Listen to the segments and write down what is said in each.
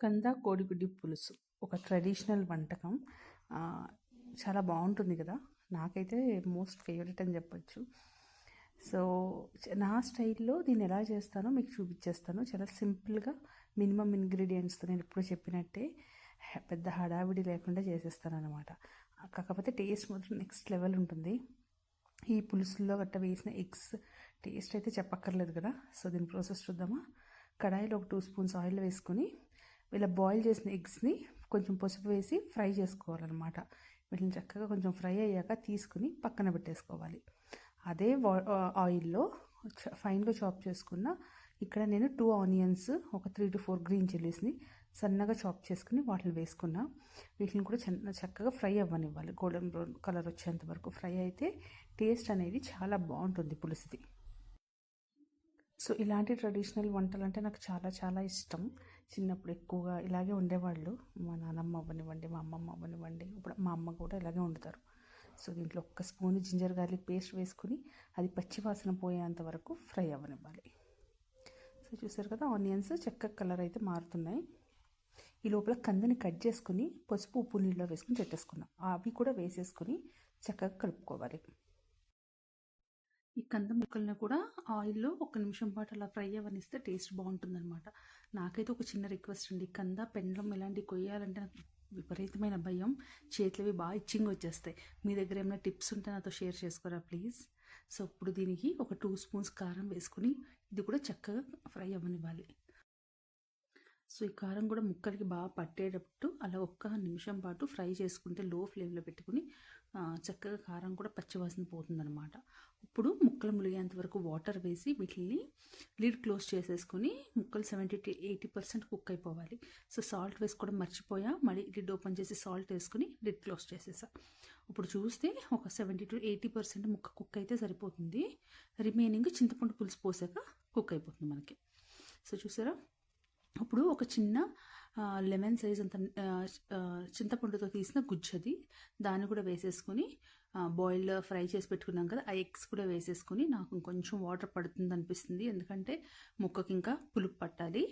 కంద కోడిగుడ్డి పులుసు ఒక ట్రెడిషనల్ వంటకం. చాలా బాగుంటుంది కదా. నాకైతే మోస్ట్ ఫేవరెట్ అని చెప్పొచ్చు. సో నా స్టైల్లో దీన్ని ఎలా చేస్తానో మీకు చూపించేస్తాను. చాలా సింపుల్గా మినిమం ఇంగ్రీడియంట్స్తో నేను ఎప్పుడు చెప్పినట్టే పెద్ద హడావిడి లేకుండా చేసేస్తాను అనమాట. కాకపోతే టేస్ట్ మాత్రం నెక్స్ట్ లెవెల్ ఉంటుంది. ఈ పులుసుల్లో గట్ట వేసిన ఎగ్స్ టేస్ట్ అయితే చెప్పక్కర్లేదు కదా. సో దీని ప్రాసెస్ చూద్దామా. కడాయిలో ఒక 2 స్పూన్స్ ఆయిల్ వేసుకొని ఇలా బాయిల్ చేసిన ఎగ్స్ని కొంచెం పసుపు వేసి ఫ్రై చేసుకోవాలన్నమాట. వీటిని చక్కగా కొంచెం ఫ్రై అయ్యాక తీసుకుని పక్కన పెట్టేసుకోవాలి. అదే ఆయిల్లో ఫైన్గా చాప్ చేసుకున్న ఇక్కడ నేను 2 ఆనియన్స్, ఒక 3 to 4 గ్రీన్ చిల్లీస్ని సన్నగా చాప్ చేసుకుని వాటిని వేసుకున్నా. వీటిని కూడా చక్కగా ఫ్రై అవ్వనివ్వాలి. గోల్డెన్ బ్రౌన్ కలర్ వచ్చేంత వరకు ఫ్రై అయితే టేస్ట్ అనేది చాలా బాగుంటుంది పులుసుది. సో ఇలాంటి ట్రెడిషనల్ వంటలు అంటే నాకు చాలా చాలా ఇష్టం. చిన్నప్పుడు ఎక్కువగా ఇలాగే ఉండేవాళ్ళు. మా నాన్నమ్మ అవ్వనివ్వండి, మా అమ్మమ్మ అవ్వనివ్వండి, ఇప్పుడు మా అమ్మ కూడా ఇలాగే వండుతారు. సో దీంట్లో 1 స్పూన్ జింజర్ గార్లిక్ పేస్ట్ వేసుకుని అది పచ్చివాసన పోయేంత వరకు ఫ్రై అవ్వనివ్వాలి. సో చూసారు కదా, ఆనియన్స్ చక్కగా కలర్ అయితే మారుతున్నాయి. ఈ లోపల కందని కట్ చేసుకుని పసుపు ఉప్పు నీళ్ళలో వేసుకుని పెట్టేసుకున్నాం. అవి కూడా వేసేసుకుని చక్కగా కలుపుకోవాలి. ఈ కంద ముక్కల్ని కూడా ఆయిల్లో 1 నిమిషం పాటు అలా ఫ్రై అవ్వనిస్తే టేస్ట్ బాగుంటుందన్నమాట. నాకైతే ఒక చిన్న రిక్వెస్ట్ అండి, కంద పెండ్లం ఇలాంటివి కొయ్యాలంటే నాకు విపరీతమైన భయం. చేతులవి బాగా ఇచ్చింగ్ వచ్చేస్తాయి. మీ దగ్గర ఏమైనా టిప్స్ ఉంటే నాతో షేర్ చేసుకోరా ప్లీజ్. సో ఇప్పుడు దీనికి ఒక 2 స్పూన్స్ కారం వేసుకుని ఇది కూడా చక్కగా ఫ్రై అవ్వనివ్వాలి. సో ఈ కారం కూడా ముక్కలకి బాగా పట్టేటట్టు అలా 1 నిమిషం పాటు ఫ్రై చేసుకుంటే లో ఫ్లేమ్లో పెట్టుకుని చక్కగా కారం కూడా పచ్చివాసన పోతుందన్నమాట. ఇప్పుడు ముక్కలు ములిగేంత వరకు వాటర్ వేసి వీటిని లిడ్ క్లోజ్ చేసేసుకుని ముక్కలు 70 to 80% కుక్ అయిపోవాలి. సో సాల్ట్ వేసుకోవడం మర్చిపోయా, మళ్ళీ లిడ్ ఓపెన్ చేసి సాల్ట్ వేసుకుని లిడ్ క్లోజ్ చేసేసా. ఇప్పుడు చూస్తే ఒక 70 to 80% ముక్క కుక్ అయితే సరిపోతుంది. రిమైనింగ్ చింతపండు పులుసు పోసాక కుక్ అయిపోతుంది మనకి. సో చూసారా, ఇప్పుడు ఒక చిన్న లెమన్ సైజ్ అంత చింతపండుతో తీసిన గుజ్జది దాన్ని కూడా వేసేసుకొని బాయిల్ ఫ్రై చేసి పెట్టుకున్నాం కదా, ఆ ఎగ్స్ కూడా వేసేసుకొని నాకు కొంచెం వాటర్ పడుతుంది అనిపిస్తుంది, ఎందుకంటే ముక్కకి ఇంకా పులుపు పట్టాలి.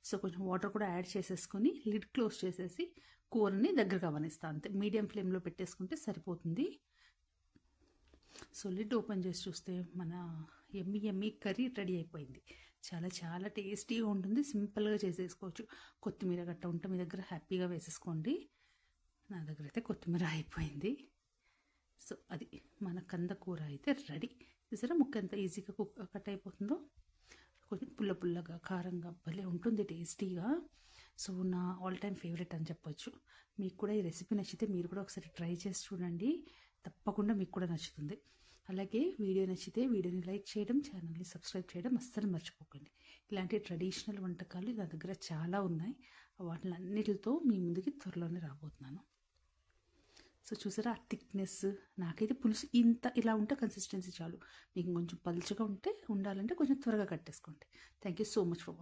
సో కొంచెం వాటర్ కూడా యాడ్ చేసేసుకొని లిడ్ క్లోజ్ చేసేసి కూరని దగ్గరగా అవనిస్తాను. అంతే, మీడియం ఫ్లేమ్లో పెట్టేసుకుంటే సరిపోతుంది. సో లిడ్ ఓపెన్ చేసి చూస్తే మన ఎమ్మి కర్రీ రెడీ అయిపోయింది. చాలా చాలా టేస్టీగా ఉంటుంది. సింపుల్గా చేసేసుకోవచ్చు. కొత్తిమీర గట్ట ఉంటే మీ దగ్గర హ్యాపీగా వేసేసుకోండి. నా దగ్గర అయితే కొత్తిమీర అయిపోయింది. సో అది మన కంద కూర అయితే రెడీ. చూసారా ముక్క ఎంత ఈజీగా కట్ అయిపోతుందో. కొంచెం పుల్లగా కారంగా భలే ఉంటుంది, టేస్టీగా. సో నా ఆల్ టైమ్ ఫేవరెట్ అని చెప్పొచ్చు. మీకు కూడా ఈ రెసిపీ నచ్చితే మీరు కూడా ఒకసారి ట్రై చేసి చూడండి. తప్పకుండా మీకు కూడా నచ్చుతుంది. అలాగే వీడియో నచ్చితే వీడియోని లైక్ చేయడం, ఛానల్ని సబ్స్క్రైబ్ చేయడం అస్సలు మర్చిపోకండి. ఇలాంటి ట్రెడిషనల్ వంటకాలు నా దగ్గర చాలా ఉన్నాయి. వాటిని అన్నిటితో మీ ముందుకి త్వరలోనే రాబోతున్నాను. సో చూసారా ఆ థిక్నెస్. నాకైతే పులుసు ఇలా ఉంటే కన్సిస్టెన్సీ చాలు. మీకు కొంచెం పలుచగా ఉండాలంటే కొంచెం త్వరగా కట్టేసుకోండి. Thank you so much for watching.